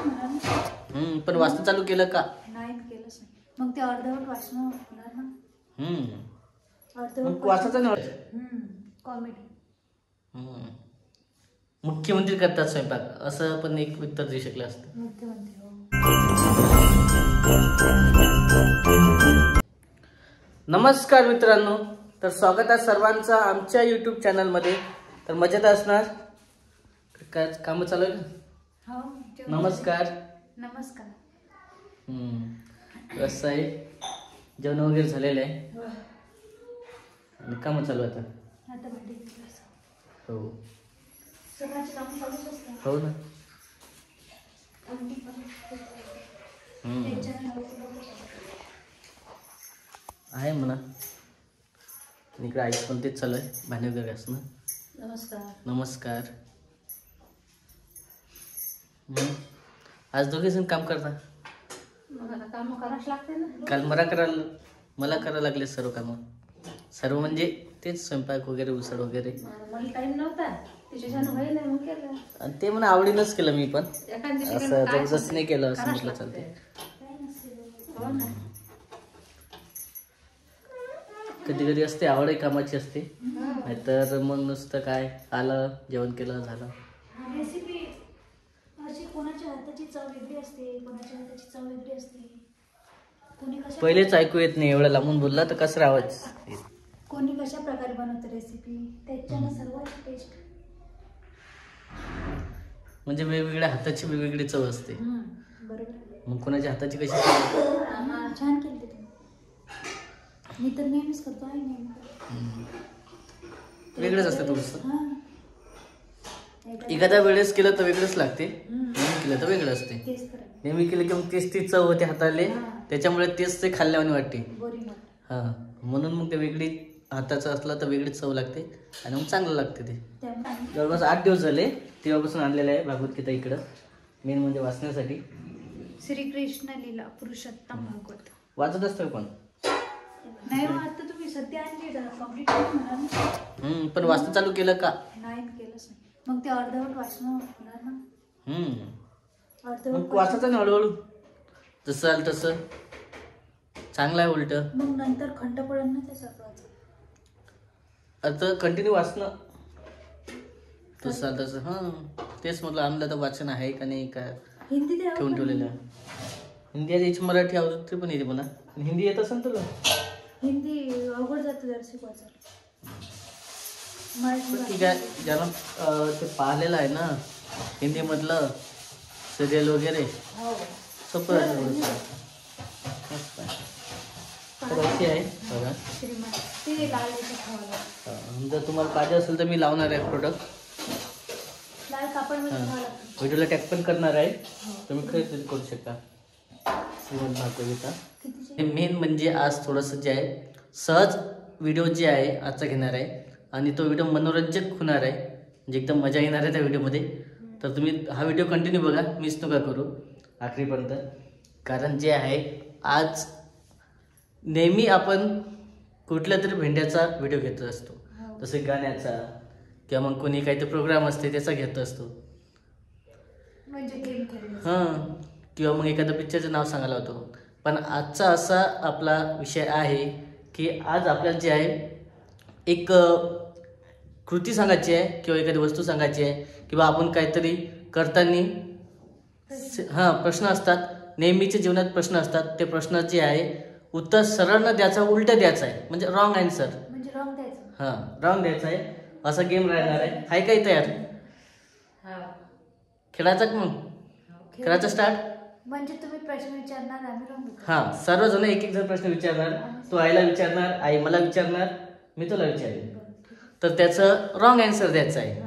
होणार ना. पण वाचन चालू केलं का? नाही केलंच नाही. मग ते अर्धवट वाचन होणार ना. मग वाचायचं नाही. कॉमेडी. मुख्यमंत्री करतात स्वयंपाक असं पण एक उत्तर देऊ शकलं असतं. मुख्यमंत्री. नमस्कार मित्रांनो, तर स्वागत आहे सर्वांचं आमच्या YouTube चॅनलमध्ये. तर मजेत असणार. काय कामं चालू आहे ना? हो. नमस्कार. नमस्कार. कसं आहे, जेवण वगैरे झालेलं आहे आणि कामं चालू आता. हो हो ना. आहे म्हणा. इकडे आई पण तेच चालू आहे, भांडे वगैरे असणं. नमस्कार. नमस्कार. आज दोघे जण काम करता. काम करावंच लागते ना. काल मला करायला लागले सर्व कामं. सर्व म्हणजे तेच स्वयंपाक वगैरे, उसळ वगैरे. मला टाइम नव्हता त्याच्यानं व्हाय नाही मग केलं. आणि ते म्हणा आवडीनच केलं मी पण. असं जबरदस्त नाही केलं असं म्हटलं चालते. कधी कधी असते आवड कामाची असते, नाहीतर मग नुसतं काय आलं जेवण केलं झालं. रेसिपी अशी कोणाच्या हाताची चव वेगळी असते, कोणाच्या हाताची चव वेगळी असते. कोणी कशा पहिलेच ऐकू येत नाही, एवढं लांबून बोलला तर कसं आवाज. कोणी कशा प्रकारे बनवतं रेसिपी त्याच्यानं सर्वांची टेस्ट. म्हणजे वेगवेगळ्या हाताची वेगवेगळी चव असते. बरोबर. मग कोणाच्या हाताची कशी छान केली तुम्ही. मी तर नेहमीच करतो आहे नेहमी. वेगळंच असतं तुमचं. एखाद्या वेळेस केलं तर वेगळंच लागते, नेहमी केलं तर वेगळं असते. नेहमी केलं की मग तेच ती चव होते हाताले, त्याच्यामुळे तेच ते खाल्ल्यावानी वाटते. हा, म्हणून मग ते वेगळी हाताचं असलं तर वेगळीच चव लागते आणि मग चांगलं लागते. ते जवळपास 8 दिवस झाले तेव्हापासून आणलेलं आहे भगवद्गीता इकडं, मेन म्हणजे वाचण्यासाठी. श्रीकृष्ण लीला पुरुषोत्तम भागवत वाचत असतं पण नाही. आता तुम्ही सध्या आणली कंप्लीट म्हणा. पण वाचन चालू केलं का? नाही केलंच नाही. मग ते अर्धवट वाचन होणार ना. मग वाचायचं ना हळूहळू, जसं आलं तसं. चांगलं आहे उलट. मग नंतर खंड पडेल ना ते सर्व. आता कंटिन्यू वाचणं तसं आलं तसं. तेच म्हटलं आम्हाला तर वाचन आहे का नाही का हिंदी ठेवून ठेवलेलं आहे. हिंदी याची मराठी आवृत्ती पण येते म्हणा. हिंदी येत असेल तुला? हिंदी अवघड जातं जरा शिकवायचं. ठीक आहे, ज्यानं ते पाहिलेलं आहे ना हिंदीमधलं सिरियल वगैरे, सोपं आहे. तर अशी आहे बघा. जर तुम्हाला पाहिजे असेल तर मी लावणार आहे प्रोडक्ट. व्हिडिओला टॅग पण करणार आहे, तुम्ही खरेदी करू शकता. श्रीमद भागवत गीता. मेन म्हणजे आज थोडंसं जे आहे सहज व्हिडिओ जे आहे आजचा घेणार आहे आणि तो व्हिडिओ मनोरंजक होणार आहे, म्हणजे एकदम मजा येणार आहे त्या व्हिडिओमध्ये. तर तुम्ही हा व्हिडिओ कंटिन्यू बघा, मिस नका करू आखरीपर्यंत. कारण जे आहे आज नेहमी आपण कुठल्या तरी भेंड्याचा व्हिडिओ घेत असतो, जसे गाण्याचा किंवा मग कोणी काहीतरी प्रोग्राम असते त्याचा घेत असतो. किंवा मग एखादं पिक्चरचं नाव सांगायला होतो. पण आजचा असा आपला विषय आहे की आज आपल्याला जे आहे एक कृती सांगायची आहे किंवा एखादी वस्तू सांगायची आहे किंवा आपण काहीतरी करताना प्रश्न असतात, नेहमीच्या जीवनात प्रश्न असतात. ते प्रश्न जे आहे उत्तर सरळ न द्यायचं, उलटं द्यायचं आहे, म्हणजे रॉंग आन्सर. रॉंग द्यायचं आहे. असा गेम राहणार आहे. हाय काही तयार? खेळायचं का मग? खेळायचं स्टार्ट. म्हणजे तुम्ही प्रश्न विचारणार, आम्ही सर्वजण एक एक जण प्रश्न विचारणार. तू आईला विचारणार, आई मला विचारणार, मी तुला विचारेन. तर त्याचं रॉंग आन्सर द्यायचं आहे.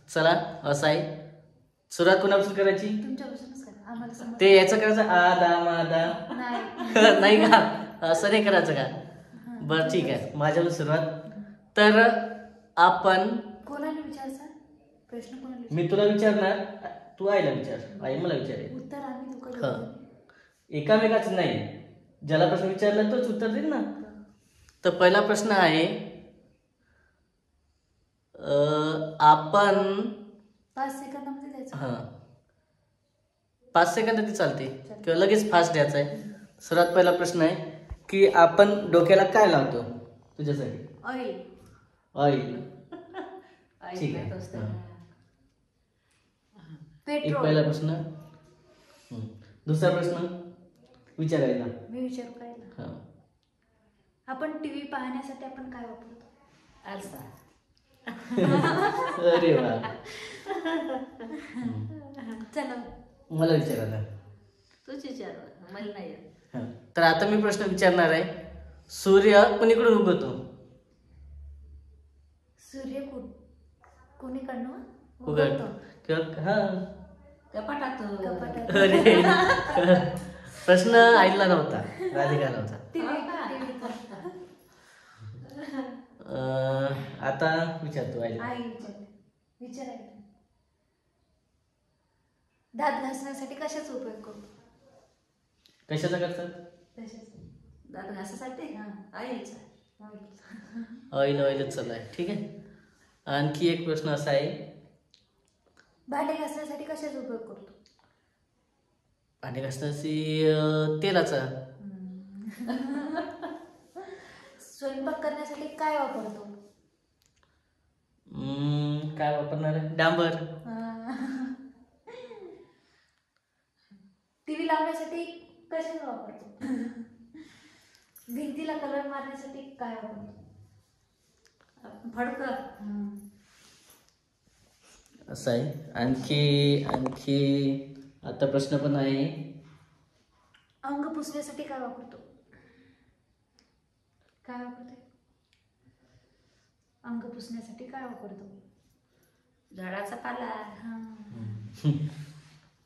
चला असं आहे. सुरुवात कोणापासून करायची? ते याचं करायचं आदा मादा नाही का? असं नाही करायचं का? बरं ठीक आहे, माझ्यापासून सुरुवात. तर आपण कोणाला विचारायचं प्रश्न? मी तुला विचारणार, तू आईला विचार, आई मला विचारेल. एकामेकाच नाही, ज्याला प्रश्न विचारला तोच उत्तर देईल ना. तर पहिला प्रश्न आहे, आपण 5 सेकंदामध्ये द्यायचं. 5 सेकंदात चालते किंवा लगेच फास्ट द्यायचा आहे. सर्वात पहिला प्रश्न आहे की आपण डोक्याला काय लावतो तुझ्यासाठी? ऑइल. ऑइल. ठीक आहे. एक पेट्रोल. पहिला प्रश्न. दुसरा प्रश्न विचारायला मी विचारू काय ना? आपण टीव्ही पाहण्यासाठी आपण काय वापरतो? आरसा. अरे वा. चला मला विचारायला. तूच विचार, मला नाही येत. तर आता मी प्रश्न विचारणार आहे. सूर्य कोणीकडून उगवतो? सूर्य कोणीकडनं उगवतो किंवा कपाटात. कपाटात. अरे प्रश्न ऐकला नव्हता, राधिकाला होता. आता विचारतो. विचारायला. दात घासण्यासाठी कशाचा उपयोग करतो? कशाचा करतात? दात घासासाठी आईचा. ऑइलच चालू आहे. ठीक आहे. आणखी एक प्रश्न असा आहे. भांडे घासण्यासाठी कशाचा उपयोग करतो? भांडे घासण्याची तेलाचा. स्वयंपाक करण्यासाठी काय वापरतो? काय वापरणार आहे? डांबर. टीव्ही लावण्यासाठी कशाचा वापरतो? भिंतीला कलर मारण्यासाठी काय वापरतो? फडकं. असं आहे. आणखी आता प्रश्न पण आहे. अंग पुसण्यासाठी काय वापरतो? काय वापरते? अंग पुसण्यासाठी काय वापरतो? झाडाचा पाला.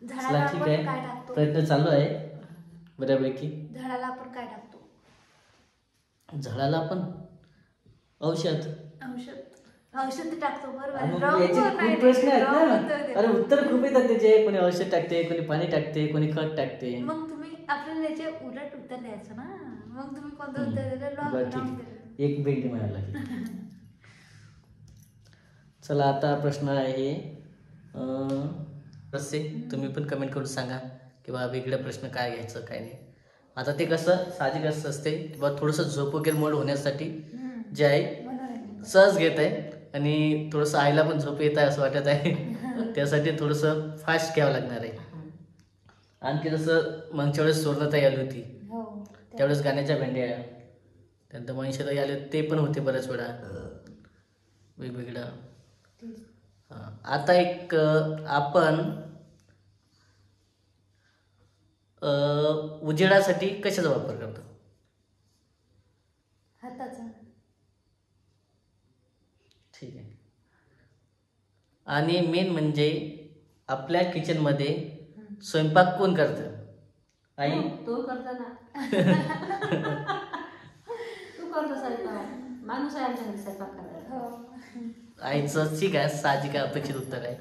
झाडाला ठीक आपण आहे. काय टाकतो? प्रयत्न चालू आहे बऱ्यापैकी. झाडाला आपण काय टाकतो? झाडाला आपण औषध टाकतो. बरोबर. याचे खूप प्रश्न आहेत ना. अरे उत्तर खूप येतात त्याचे. कोणी औषध टाकते, कोणी पाणी टाकते, कोणी खत टाकते. मग तुम्ही आपल्याला याचे उलट उत्तर द्यायचं ना. मग तुम्ही कोणतं उत्तर दिलं? बरं ठीक. एक भेंडी मिळाला. चला आता प्रश्न आहे. तसे तुम्ही पण कमेंट करून सांगा की बा वेगळा प्रश्न काय घ्यायचं काय नाही. आता ते कसं साहजिक असं असते किंवा थोडंसं झोप वगैरे मोड होण्यासाठी जे आहे सहज घेत आहे आणि थोडंसं आईला पण झोप येत आहे असं वाटत आहे. त्यासाठी थोडंसं फास्ट घ्यावं लागणार आहे. आणखी जसं मागच्या वेळेस सुवर्णताई आली होती त्यावेळेस गाण्याच्या भेंड्या, त्यानंतर मनीषाताई आले ते पण होते बऱ्याच वेळा वेगवेगळं. आता एक आपण उजेडासाठी कशाचा वापर करतो? हाताचा. ठीक आहे. आणि मेन म्हणजे आपल्या किचनमध्ये स्वयंपाक कोण करतं? आई. तू करतो ना. तू करतो स्वयंपाक. माणूस आहे आमच्या घरी स्वयंपाक करायला. आईचं ठीक आहे, साहजिक अपेक्षित उत्तर आहे.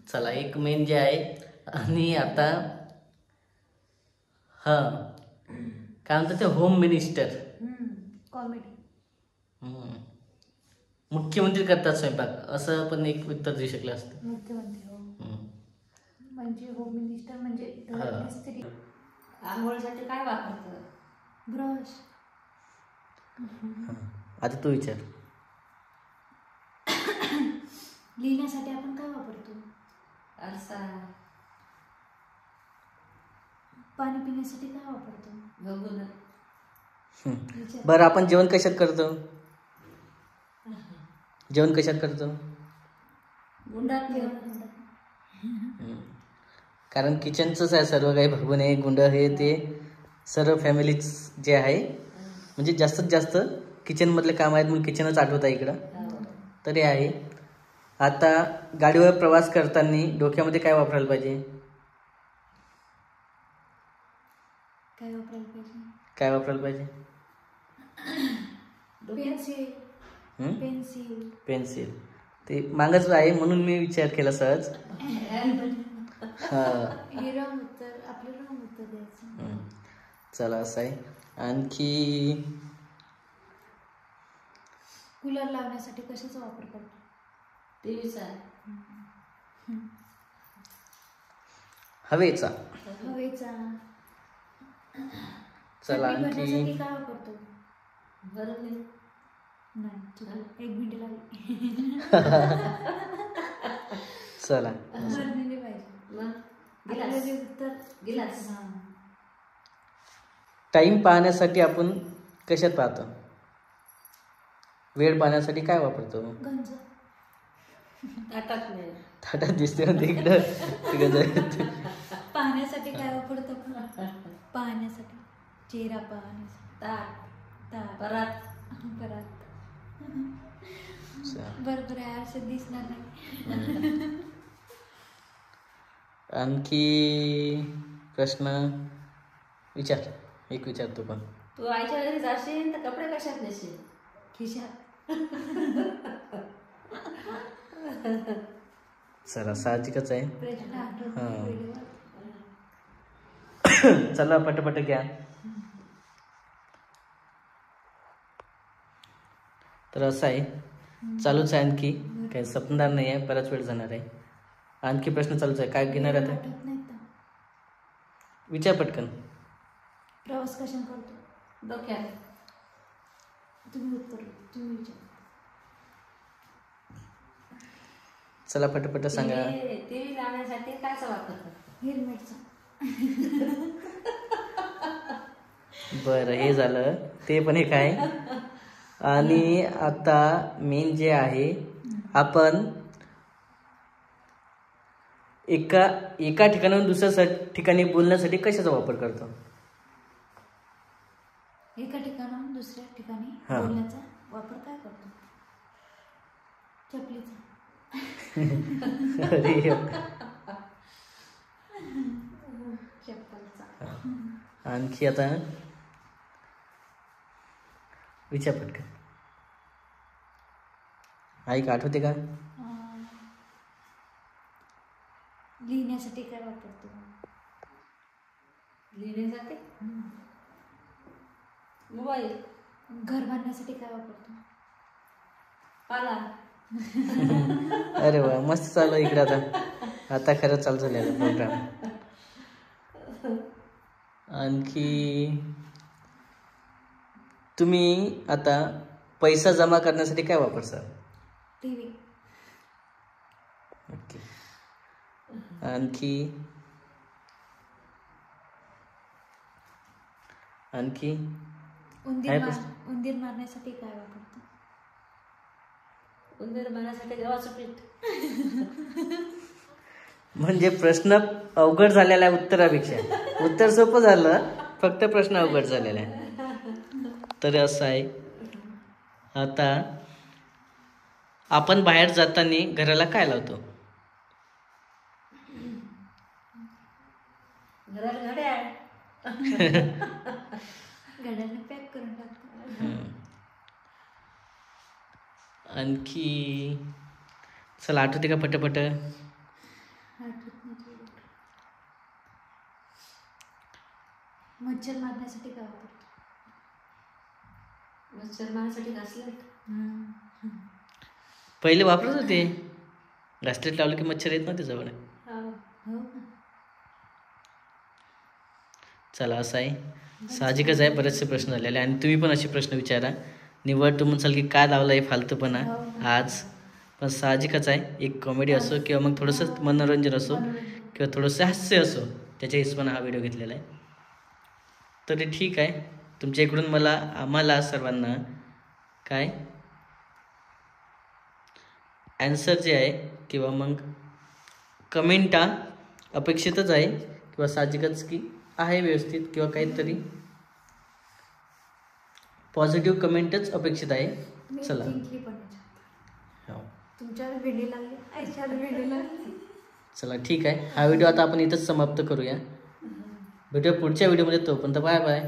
चला एक मेन जे आहे. आणि आता काय म्हणतात ते होम मिनिस्टर. कॉमेडी. मुख्यमंत्री करतात स्वयंपाक असं पण एक उत्तर देऊ शकलं असतं. मुख्यमंत्री. म्हणजे होम मिनिस्टर म्हणजे स्त्री. आंघोळीसाठी काय वापरतं? ब्रश. आता तू विचार. लिहिण्यासाठी आपण काय वापरतो? आरसा. पाणी पिण्यासाठी काय वापरतो? गगुल. बरं आपण जेवण कशात करतो? गुंडात. कारण किचनचंच आहे सर्व काही बघून आहे. गुंड हे ते सर्व फॅमिलीच जे आहे म्हणजे जास्तीत जास्त किचनमधले काम आहेत म्हणून किचनच आठवत आहे इकडं. तरी आहे. आता गाडीवर प्रवास करताना डोक्यामध्ये काय वापरायला पाहिजे? काय वापरायला पाहिजे? पेन्सिल. ते मागच आहे म्हणून मी विचार केला सहज. चला असं आहे. आणखी कूलर लावण्यासाठी कशाचा वापर करतो? टीव्हीचा. हवेचा. पोळीचा. चला चटणी आणखी बनवण्यासाठी काय वापरतो? बरं नाही. नाही चुकलं. 1 मिनिट लागली. चला बनलेली पाहिजे. मग आपल्याला गिलास जे उत्तर गिलास. हां. टाइम पाहण्यासाठी आपण कशात पाहतो? वेळ पाहण्यासाठी काय वापरतो? गंज. ताटात नाही. ताटात दिसते ना इकडं तिकडं. पाहण्यासाठी काय वापरतो? पाहण्यासाठी चेहरा पाहण्यासाठी ताट ताट. परात. परत बरोबर आहे. आरशात दिसणार नाही. आणखी प्रश्न विचार. एक विचारतो पण. तू आईच्या घरी जाशील तर कपडे कशात नेशील? खिशात. चला साहजिकच आहे. प्रश्न आठवत हां. नाही वेळेवर. चला पटपट घ्या. तर असं आहे, चालूच आहे. आणखी काही संपणार नाही आहे, बराच वेळ जाणार आहे. आणखी प्रश्न चालूच आहे. काय घेणार आता? आठवत नाही तर. विचार पटकन. प्रवास कशाने करतो? डोक्यात. तुम्ही विचार. चला पटपट सांगा. टीव्ही लावण्यासाठी कायचा वापर करतो? हेल्मेटचा. बरं हे झालं, ते पण एक आहे. आणि आता मेन जे आहे, आपण एका ठिकाणाहून दुसऱ्या ठिकाणी बोलण्यासाठी कशाचा वापर करतो? एका ठिकाणाहून दुसऱ्या ठिकाणी हां. बोलण्याचा वापर काय करतो? चपलीचा. अरे चप्पलचा. आणखी आता विचार पटकन. ऐक आठवते का? लिहिण्यासाठी काय वापरतो? लिहिण्यासाठी मोबाईल. घर बांधण्यासाठी काय वापरतो? पाला. अरे वा, मस्त चालू आहे इकडे. आता खरंच चालू झालेलं प्रोग्राम. आणखी तुम्ही आता पैसा जमा करण्यासाठी काय वापरता? टीव्ही. ओके. आणखी उंदीर आहे प्रश्न? उंदीर मारण्यासाठी काय वापरतो? उंदीर मारण्यासाठी गव्हाचं पीठ. म्हणजे प्रश्न अवघड झालेला आहे उत्तरापेक्षा. उत्तर सोपं झालं, फक्त प्रश्न अवघड झालेला आहे. तर असं आहे, आता आपण बाहेर जाताना घराला काय लावतो? घराला घड्याळ. घड्याळाने पॅक करून टाकतो. आणखी चला आठवते का पटपट? आठवत नाही थोडं. मच्छर मारण्यासाठी काय वापरतो? मच्छर मारण्यासाठी घासलेट. पहिले वापरत होते. घासलेट लावलं की मच्छर येत नव्हते जवळ. हो का? चला असं आहे, साहजिकच आहे. बरेचसे प्रश्न झालेले आणि तुम्ही पण असे प्रश्न विचारा. निवड तुम्ही म्हणसाल की काय लावलं आहे फालतूपणा आज, पण साहजिकच आहे. एक कॉमेडी असो किंवा मग थोडंसं मनोरंजन असो किंवा थोडंसं हास्य असो, त्याच्या हिशोबाने हा व्हिडिओ घेतलेला आहे. तरी ठीक आहे. तुमच्या इकडून आम्हाला सर्वांना काय ॲन्सर जे आहे किंवा मग कमेंटा अपेक्षितच आहे किंवा साहजिकच की आहे व्यवस्थित किंवा काहीतरी पॉझिटिव्ह कमेंटच अपेक्षित आहे. मी चला जिंकली पण याच्यात. हो. तुमच्यावर भेंडी लागली, आईच्यावर भेंडी लागली. चला ठीक आहे. हा व्हिडिओ आता आपण इथंच समाप्त करूया. भेटूया पुढच्या व्हिडिओमध्ये. तोपर्यंत बाय बाय.